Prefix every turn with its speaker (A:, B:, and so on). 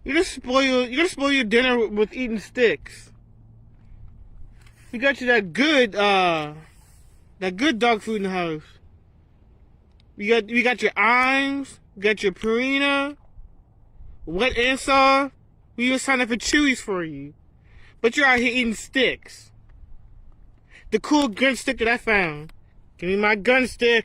A: You're gonna spoil your dinner with eating sticks. We got you that good dog food in the house. We got your Iams, we got your Purina, wet and soft. We even signed up for Chewies for you. But you're out here eating sticks. The cool gun stick that I found. Give me my gun stick.